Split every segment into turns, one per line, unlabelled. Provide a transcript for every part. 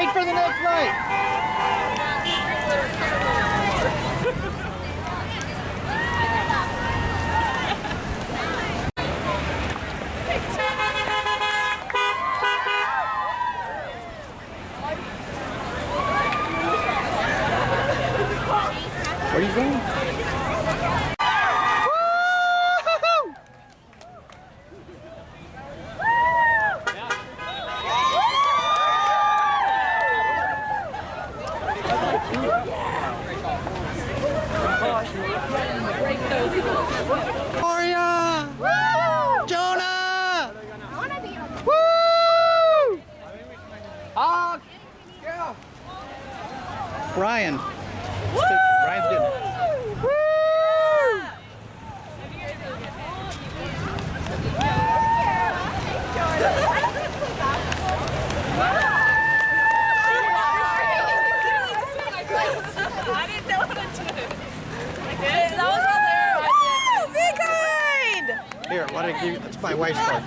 Wait for the next light. Where are you going? Gloria! Jonah! Woo! Yeah. Ryan. Ryan's getting it. Woo!
I didn't know how to do it. That was all there. Woo! Be kind!
Here, why don't I give you, that's my wife's card.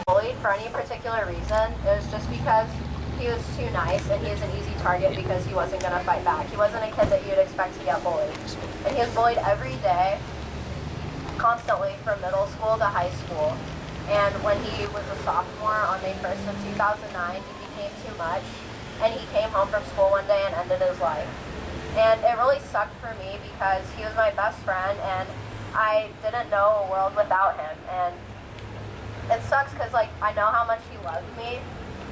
Bullied for any particular reason, it was just because he was too nice and he was an easy target because he wasn't going to fight back. He wasn't a kid that you'd expect to get bullied. And he was bullied every day, constantly, from middle school to high school. And when he was a sophomore on May 1st of 2009, he became too much. And he came home from school one day and ended his life. And it really sucked for me because he was my best friend and I didn't know a world without him. And it sucks because, like, I know how much he loved me,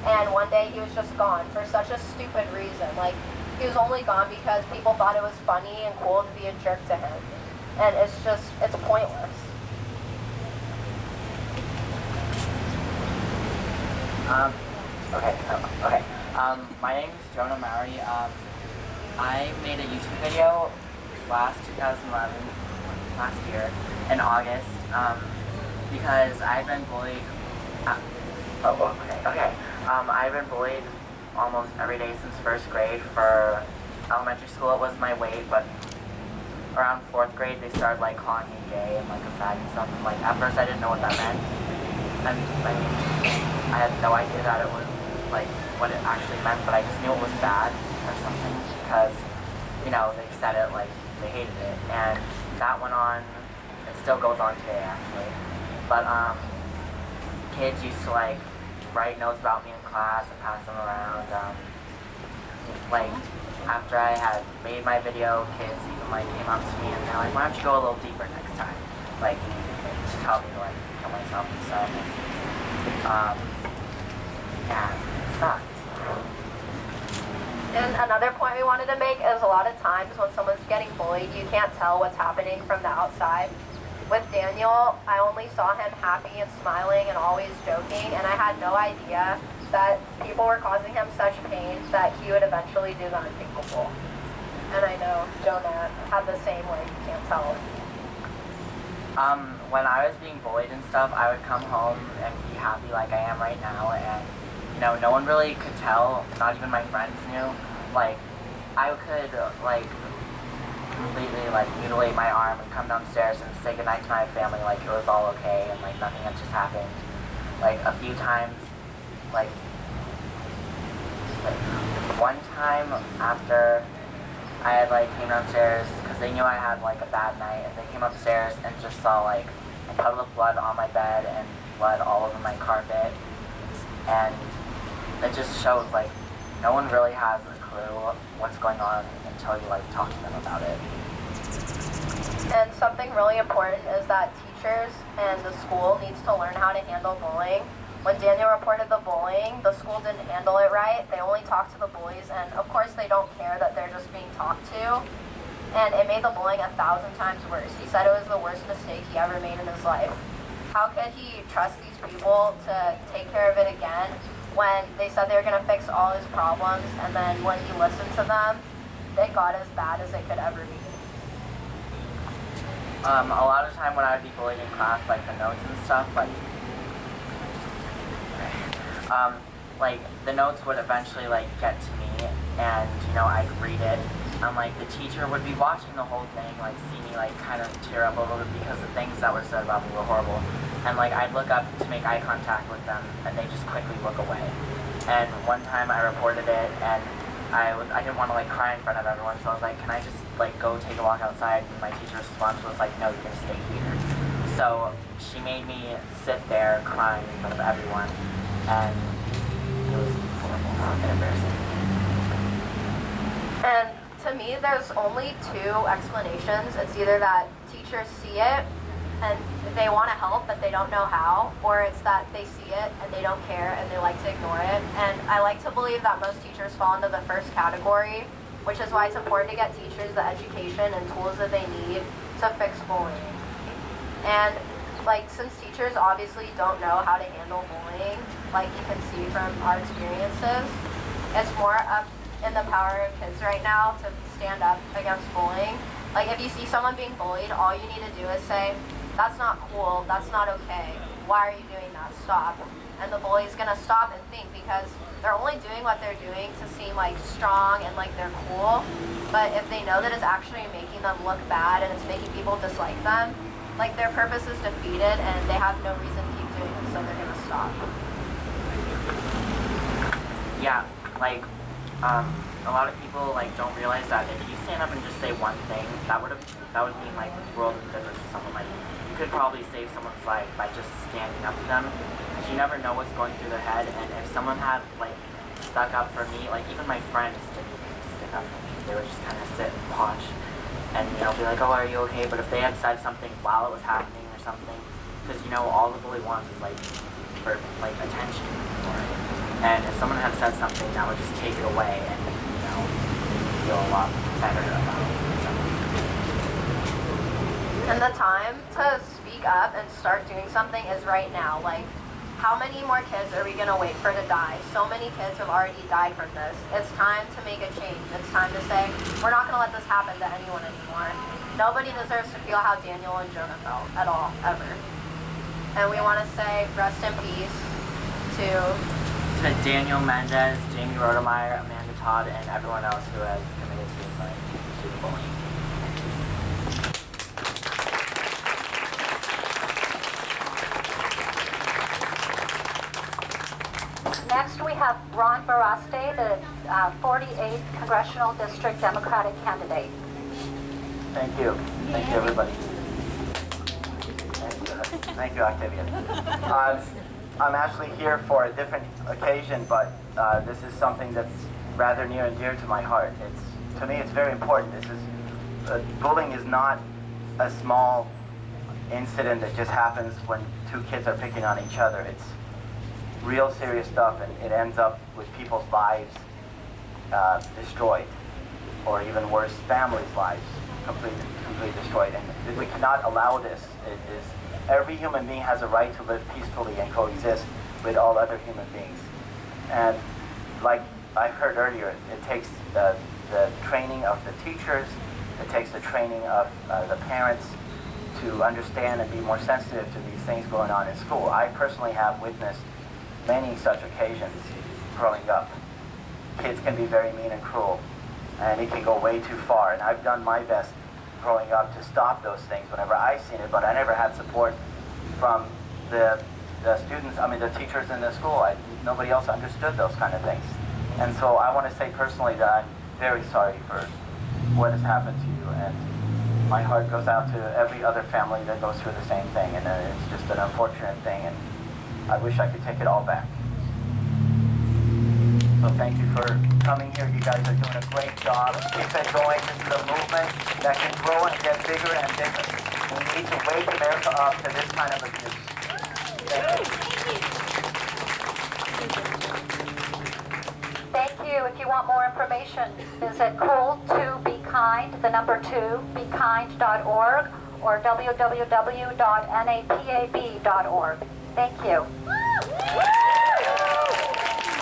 and one day he was just gone for such a stupid reason. Like, he was only gone because people thought it was funny and cool to be a jerk to him. And it's just, it's pointless.
Okay. My name is Jonah Mowry. I made a YouTube video last year, in August, because I've been bullied. I've been bullied almost every day since first grade. For elementary school, it was my weight, but around fourth grade, they started like calling me gay and like a fag and stuff. And like at first, I didn't know what that meant, and I had no idea that it was like what it actually meant. But I just knew it was bad or something because, you know, they said it like they hated it, and that went on. It still goes on today, actually. But kids used to like write notes about me in class and pass them around. Like after I had made my video, kids even like came up to me and they're like, "Why don't you go a little deeper next time?" Like to tell me to like kill myself and stuff. Yeah, it sucked.
And another point we wanted to make is a lot of times when someone's getting bullied, you can't tell what's happening from the outside. With Daniel, I only saw him happy and smiling and always joking, and I had no idea that people were causing him such pain that he would eventually do the unthinkable. And I know Jonah had the same way, you can't tell.
When I was being bullied and stuff, I would come home and be happy like I am right now, and you know, no one really could tell, not even my friends knew. Like, I could like completely like mutilate my arm and come downstairs and say goodnight to my family like it was all okay and like nothing had just happened. Like a few times, like one time after I had like came downstairs because they knew I had like a bad night, and they came upstairs and just saw like a puddle of blood on my bed and blood all over my carpet, and it just shows like no one really has a clue what's going on until you like talk to them about it.
And something really important is that teachers and the school needs to learn how to handle bullying. When Daniel reported the bullying, the school didn't handle it right. They only talked to the bullies, and of course they don't care that they're just being talked to. And it made the bullying 1,000 times worse. He said it was the worst mistake he ever made in his life. How could he trust these people to take care of it again when they said they were going to fix all his problems, and then when he listened to them, they got as bad as it could ever be?
A lot of time when I would be bullied in class, like the notes and stuff, like the notes would eventually like get to me, and you know I'd read it, and like the teacher would be watching the whole thing, like see me like kind of tear up a little bit because the things that were said about me were horrible. And like I'd look up to make eye contact with them, and they just quickly look away. And one time I reported it, and I didn't want to like cry in front of everyone, so I was like, can I just like go take a walk outside? And my teacher's response was like, no, you're gonna stay here. So she made me sit there crying in front of everyone, and it was horrible and embarrassing.
And to me, there's only two explanations. It's either that teachers see it and they want to help, but they don't know how, or it's that they see it and they don't care and they like to ignore it. And I like to believe that most teachers fall into the first category, which is why it's important to get teachers the education and tools that they need to fix bullying. And like, since teachers obviously don't know how to handle bullying, like you can see from our experiences, it's more up in the power of kids right now to stand up against bullying. Like, if you see someone being bullied, all you need to do is say, that's not cool, that's not okay, why are you doing that, stop. And the bully's gonna stop and think, because they're only doing what they're doing to seem like strong and like they're cool. But if they know that it's actually making them look bad and it's making people dislike them, like their purpose is defeated and they have no reason to keep doing it, so they're gonna stop.
Yeah, like, a lot of people like don't realize that if you stand up and just say one thing, that would mean like world of difference to someone. Like, you could probably save someone's life by just standing up to them, because you never know what's going through their head. And if someone had like stuck up for me, like even my friends didn't stick up for me. They would just kind of sit and watch, and be like, oh, are you okay? But if they had said something while it was happening or something, because all the bully wants is like for like attention. And if someone had said something, that would just take it away and, feel a lot better about it.
And the time to speak up and start doing something is right now. Like, how many more kids are we gonna wait for to die? So many kids have already died from this. It's time to make a change. It's time to say, we're not gonna let this happen to anyone anymore. Nobody deserves to feel how Daniel and Jonah felt at all, ever. And we wanna say, rest in peace to
Daniel Mendez, Jamie Rodemeyer, Amanda Todd, and everyone else who has committed suicide due to bullying.
Next, we have Ron Baraste, the 48th Congressional District Democratic candidate.
Thank you. Thank you, everybody. Thank you, Octavia. I'm actually here for a different occasion, but this is something that's rather near and dear to my heart. To me, it's very important. Bullying is not a small incident that just happens when two kids are picking on each other. It's real serious stuff, and it ends up with people's lives destroyed, or even worse, families' lives completely destroyed. And we cannot allow this. Every human being has a right to live peacefully and coexist with all other human beings. And like I heard earlier, it takes the training of the teachers, it takes the training of the parents to understand and be more sensitive to these things going on in school. I personally have witnessed many such occasions growing up. Kids can be very mean and cruel, and it can go way too far. And I've done my best growing up to stop those things whenever I've seen it, but I never had support from the students, the teachers in the school. Nobody else understood those kind of things. And so I want to say personally that I'm very sorry for what has happened to you, and my heart goes out to every other family that goes through the same thing, and it's just an unfortunate thing, and I wish I could take it all back. So thank you for coming here. You guys are doing a great job. Keep it going. This is a movement that can grow and get bigger and bigger. We need to wake America up to this kind of abuse.
Thank you. If you want more information, visit cool2bekind2bekind.org or www.napab.org. Thank you.